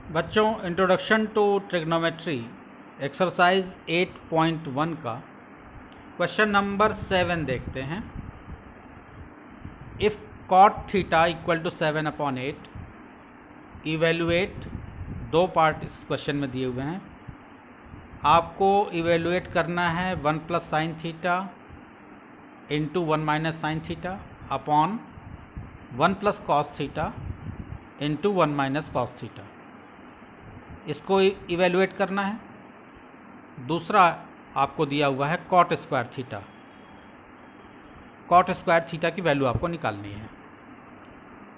बच्चों, introduction to trigonometry exercise 8.1 का question number 7 देखते हैं। If cot theta equal to 7/8, evaluate. दो पार्ट इस क्वेश्चन में दिए हुए हैं। आपको इवेलुएट करना है 1 plus sine theta into 1 minus sine theta upon 1 plus cos theta into 1 minus cos theta. इसको इवेलुएट करना है। दूसरा आपको दिया हुआ है cot square theta. Cot square theta की वैल्यू आपको निकालनी है।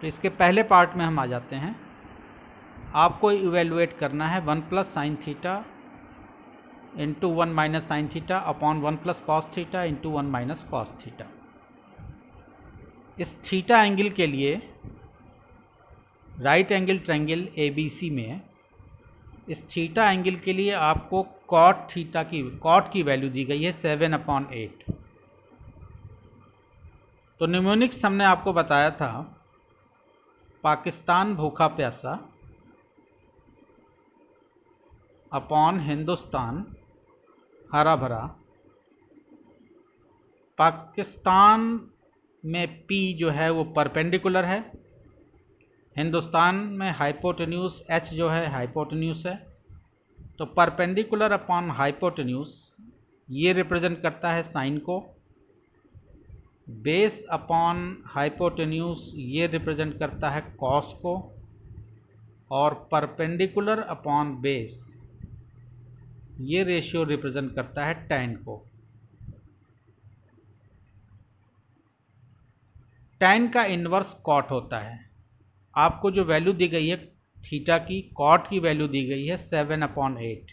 तो इसके पहले पार्ट में हम आ जाते हैं। आपको इवेलुएट करना है 1 plus sine theta into 1 minus sine theta upon 1 plus cos theta into 1 minus cos theta. इस थीटा एंगल के लिए राइट एंगल ट्रायंगल ABC में इस थीटा एंगल के लिए आपको कॉट की वैल्यू दी गई है 7/8। तो न्यूमोनिक्स हमने आपको बताया था, पाकिस्तान भूखा प्यासा अपॉन हिंदुस्तान हरा भरा। पाकिस्तान में P जो है वो परपेंडिकुलर है, हिंदुस्तान में हाइपोटेन्यूज H जो है हाइपोटेन्यूज है। तो परपेंडिकुलर अपॉन हाइपोटेन्यूज ये रिप्रेजेंट करता है साइन को, बेस अपॉन हाइपोटेन्यूज ये रिप्रेजेंट करता है कॉस को, और परपेंडिकुलर अपॉन बेस ये रेशियो रिप्रेजेंट करता है tan को। tan का इन्वर्स कॉट होता है। आपको जो वैल्यू दी गई है थीटा की, कॉट की वैल्यू दी गई है 7/8।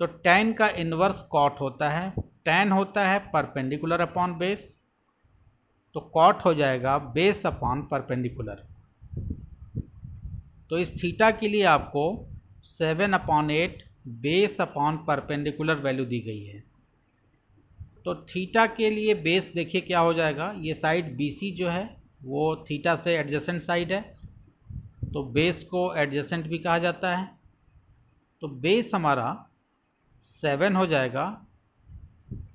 तो tan का इन्वर्स कॉट होता है। tan होता है परपेंडिकुलर अपॉन बेस, तो कॉट हो जाएगा बेस अपॉन परपेंडिकुलर। तो इस थीटा के लिए आपको 7/8 बेस अपॉन परपेंडिकुलर वैल्यू दी गई है। तो थीटा के लिए बेस देखिए क्या हो जाएगा। ये साइड BC जो है वो थीटा से एडजेसेंट साइड है, तो बेस को एडजेसेंट भी कहा जाता है। तो बेस हमारा 7 हो जाएगा।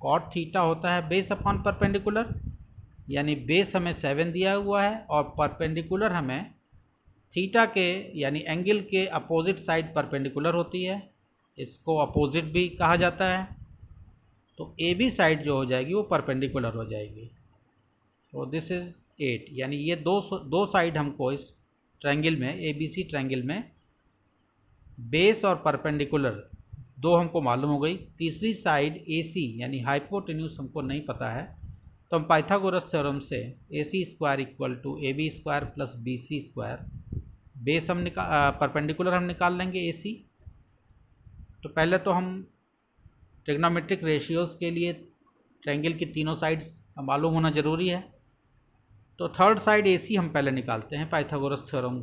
कॉट थीटा होता है बेस अपॉन परपेंडिकुलर, यानी बेस हमें 7 दिया हुआ है और परपेंडिकुलर हमें थीटा के यानी एंगल के अपोजिट साइड परपेंडिकुलर होती है, इसको अपोजिट भी कहा जाता है। तो AB साइड जो हो जाएगी वो परपेंडिकुलर हो जाएगी। तो दिस इज़ 8, यानी ये दो साइड हमको इस ट्रायंगल में ABC ट्रायंगल में बेस और परपेंडिकुलर दो हमको मालूम हो गई। तीसरी साइड AC यानी हाइपोटेन्यूज हमको नहीं पता है, तो हम पाइथागोरस थ्योरम से AC square equal to AB square plus BC square, base हम परपेंडिकुलर हम निकाल लेंगे AC। तो पहले तो हम ट्रिग्नोमेट्रिक रेशियोज़ के लिए ट्रायंगल की तीनों साइड्स मालूम होना ज़रूरी है। तो थर्ड साइड AC हम पहले निकालते हैं पाइथागोरस थ्योरम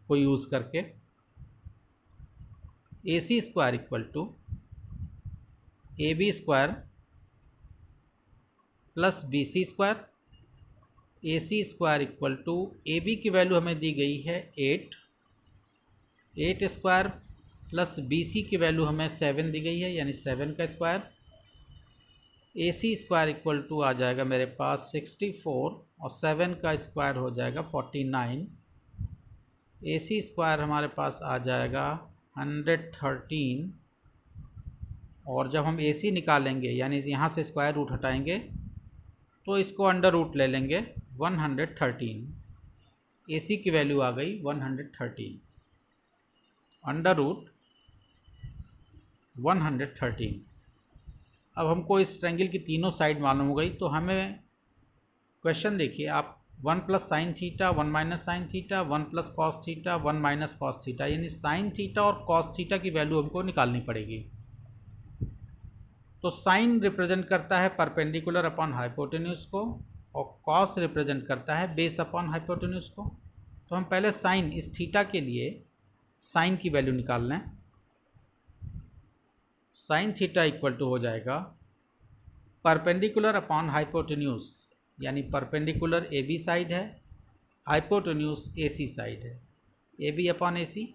को यूज़ करके। AC square equal to AB square plus BC square. AC square equal to AB की वैल्यू हमें दी गई है 8 स्क्वायर प्लस BC की वैल्यू हमें 7 दी गई है, यानी 7 का square. AC square equal to आ जाएगा मेरे पास 64 और 7 का स्क्वायर हो जाएगा 49। AC स्क्वायर हमारे पास आ जाएगा 113, और जब हम AC निकालेंगे यानी यहाँ से स्क्वायर रूट हटाएंगे तो इसको अंडर रूट ले लेंगे 113। AC की वैल्यू आ गई 113 अंडर रूट 113। अब हमको इस ट्रायंगल की तीनों साइड मालूम हो गई। तो हमें क्वेश्चन देखिए आप, 1 plus sine theta 1 minus sine theta 1 plus cos theta 1 minus cos theta, यानी साइन थीटा और कॉस थीटा की वैल्यू हमको निकालनी पड़ेगी। तो साइन रिप्रेजेंट करता है परपेंडिकुलर अपॉन हाइपोटेन्यूज को, और कॉस रिप्रेजेंट करता है बेस अपॉन हाइपोटेन्यूज को। तो हम पहले साइन, इस थीटा के लिए साइन की वैल्यू निकाल लें। साइन थीटा इक्वल टू हो जाएगा परपेंडिकुलर अपॉन हाइपोटेन्यूज, यानी परपेंडिकुलर AB साइड है, हाइपोटेन्यूज AC साइड है, AB upon AC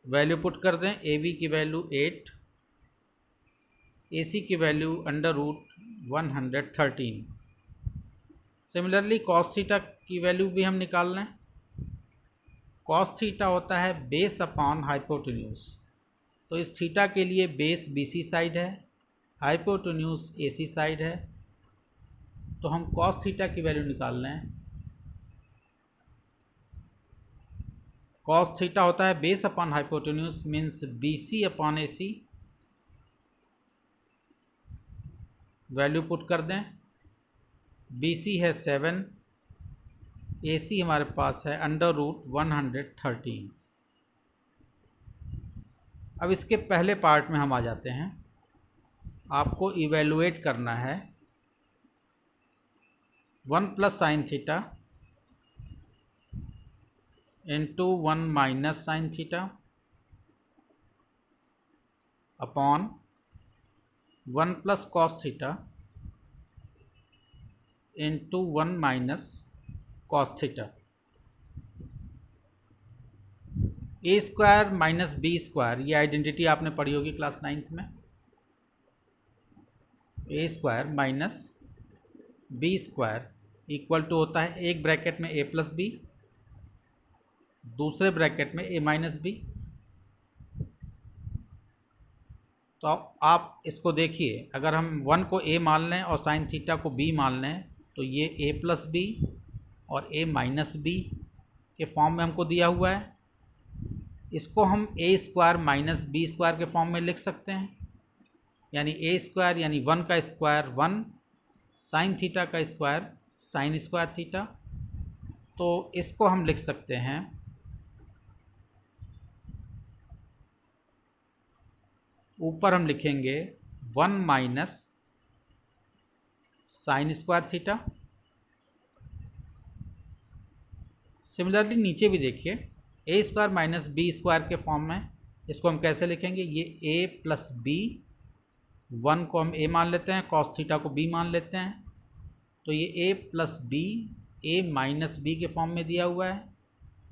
value put कर दें, ए बी की वैल्यू 8, ए सी की वैल्यू √113। सिमिलरली कॉस थीटा की वैल्यू भी हम निकाल लें। कॉस थीटा होता है बेस अपॉन हाइपोटेन्यूज। तो इस थीटा के लिए बेस BC साइड है, हाइपोटेन्यूज AC साइड है। तो हम कॉस थीटा की वैल्यू निकाल लें। कॉस थीटा होता है base upon hypotenuse means BC upon AC। Value put कर दें, BC है 7, AC हमारे पास है √113। अब इसके पहले पार्ट में हम आ जाते हैं। आपको इवेलुएट करना है 1 + sin theta into 1 - sin theta upon 1 + cos theta into 1 - cos theta. A² - B², ये आइडेंटिटी आपने पढ़ी होगी क्लास 9th में। A² - B² इक्वल टू होता है एक ब्रैकेट में A + B, दूसरे ब्रैकेट में A - B। तो आप इसको देखिए, अगर हम 1 को A मान लें और sin थीटा को B मान लें तो ये A + B और A - B के फॉर्म में हमको दिया हुआ है। इसको हम A² - B² के फॉर्म में लिख सकते हैं, यानी A² यानी 1 का स्क्वायर 1, sin थीटा का स्क्वायर sin² थीटा। तो इसको हम लिख सकते हैं ऊपर हम लिखेंगे 1 - sin² थीटा। सिमिलरली नीचे भी देखिए A² - B² के फॉर्म में इसको हम कैसे लिखेंगे, ये A + B, 1 को हम A मान लेते हैं, cos थीटा को B मान लेते हैं। तो ये A + B A - B के फॉर्म में दिया हुआ है।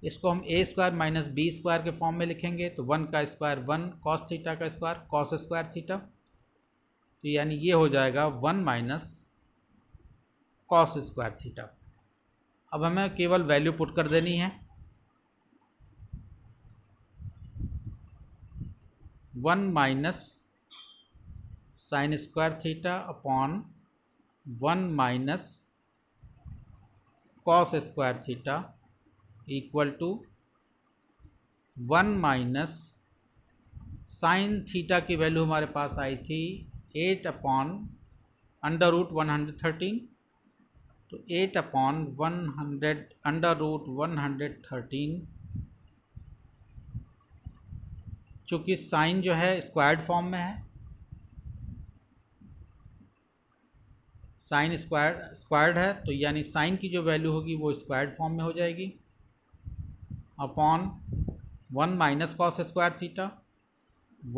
इसको हम A² - B² के फॉर्म में लिखेंगे तो 1 का स्क्वायर 1, cos थीटा का स्क्वायर cos² थीटा। तो यानी ये हो जाएगा 1 - cos² थीटा। अब हमें केवल वैल्यू पुट कर देनी है। 1 - sin² theta upon 1 - cos² theta equal to 1 - sin theta की वैल्यू हमारे पास आई थी 8/√113। तो 8/100√113, चूँकि साइन जो है स्क्वायर्ड फॉर्म में है, साइन स्क्वायर्ड है तो यानी साइन की जो वैल्यू होगी वो स्क्वायर्ड फॉर्म में हो जाएगी, upon 1 - cos² theta.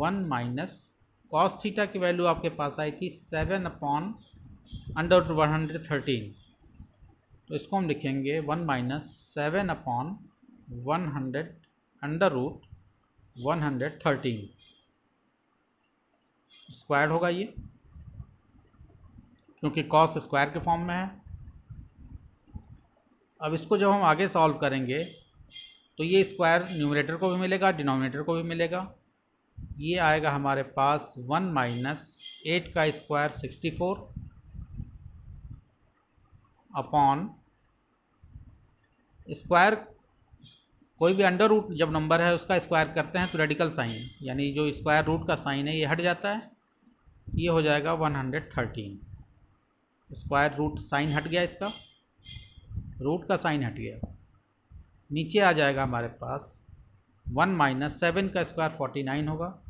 1 - cos theta की वैल्यू आपके पास आई थी 7/113। तो इसको हम लिखेंगे 1 - 7/100√113 स्क्वायर होगा ये, क्योंकि cos स्क्वायर के फॉर्म में है। अब इसको जब हम आगे सॉल्व करेंगे तो ये स्क्वायर न्यूमरेटर को भी मिलेगा, डिनोमिनेटर को भी मिलेगा। ये आएगा हमारे पास 1 - 8 का स्क्वायर 64 अपॉन स्क्वायर, कोई भी अंडर रूट जब नंबर है उसका स्क्वायर करते हैं तो रेडिकल साइन यानी जो स्क्वायर रूट का साइन है ये हट जाता है, ये हो जाएगा 113। स्क्वायर रूट साइन हट गया, इसका रूट का साइन हट गया। नीचे आ जाएगा हमारे पास 1 - 7 का स्क्वायर 49 होगा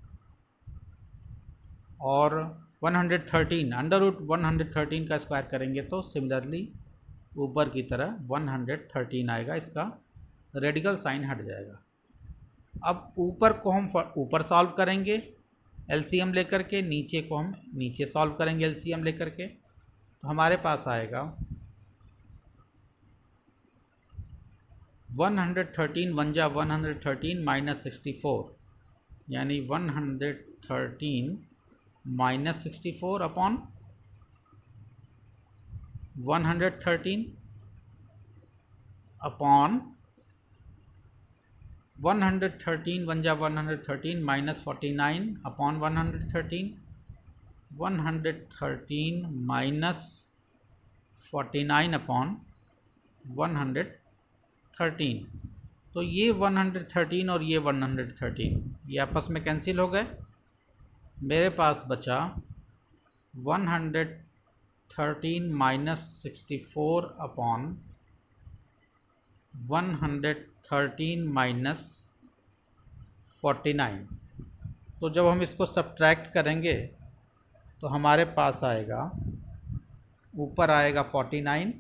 और 113 अंडर√113 का स्क्वायर करेंगे तो सिमिलरली ऊपर की तरह 113 आएगा, इसका रेडिकल साइन हट जाएगा। अब ऊपर को हम ऊपर सॉल्व करेंगे एलसीएम लेकर के, नीचे को हम नीचे सॉल्व करेंगे एलसीएम लेकर के। तो हमारे पास आएगा 113 1 जा 113 - 64 यानी 113 माइनस 64 अपॉन 113 अपॉन 113 बन जा 113 माइनस 49 अपॉन 113 माइनस 49 अपॉन 113। तो ये 113 और ये 113 ये आपस में कैंसिल हो गए। मेरे पास बचा 113 माइनस 64 अपॉन 113 माइनस 49। तो जब हम इसको सब्ट्रैक्ट करेंगे तो हमारे पास आएगा, ऊपर आएगा 49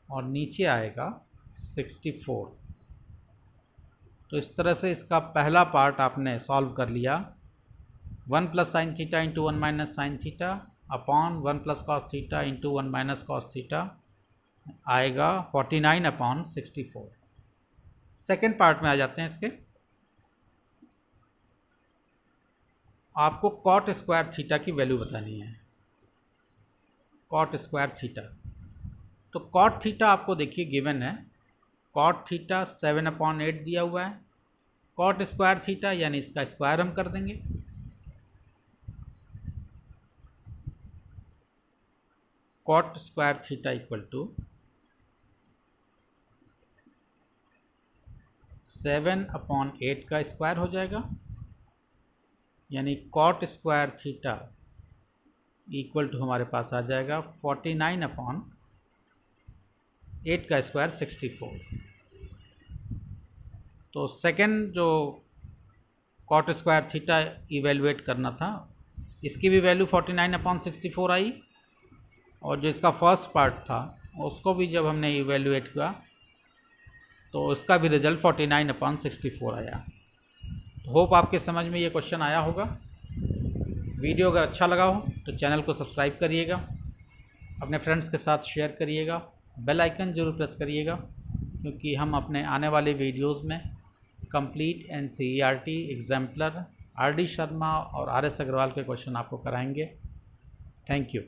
और नीचे आएगा 64। तो इस तरह से इसका पहला पार्ट आपने सॉल्व कर लिया। 1 plus sine theta into 1 minus sine theta upon 1 plus cos theta into 1 minus cos theta आएगा 49 अपॉन 64। सेकेंड पार्ट में आ जाते हैं इसके। आपको कॉट स्क्वायर थीटा की वैल्यू बतानी है, कॉट स्क्वायर थीटा। तो कॉट थीटा आपको देखिए गिवन है, कॉट थीटा 7/8 दिया हुआ है। कॉट स्क्वायर थीटा यानी इसका स्क्वायर हम कर देंगे। Cot square theta equal to 7/8 का स्क्वायर हो जाएगा, यानी cot square theta equal to हमारे पास आ जाएगा 49/8 का स्क्वायर 64। तो सेकंड जो कॉट स्क्वायर थीटा इवेलुएट करना था, इसकी भी वैल्यू 49/64 आई, और जो इसका फर्स्ट पार्ट था उसको भी जब हमने इवेलुएट किया तो उसका भी रिजल्ट 49/64 आया। होप आपके समझ में ये क्वेश्चन आया होगा। वीडियो अगर अच्छा लगा हो तो चैनल को सब्सक्राइब करिएगा, अपने फ्रेंड्स के साथ शेयर करिएगा, बेल आइकन ज़रूर प्रेस करिएगा, क्योंकि हम अपने आने वाले वीडियोस में complete NCERT exemplar RD Sharma और RS अग्रवाल के क्वेश्चन आपको कराएंगे। Thank you.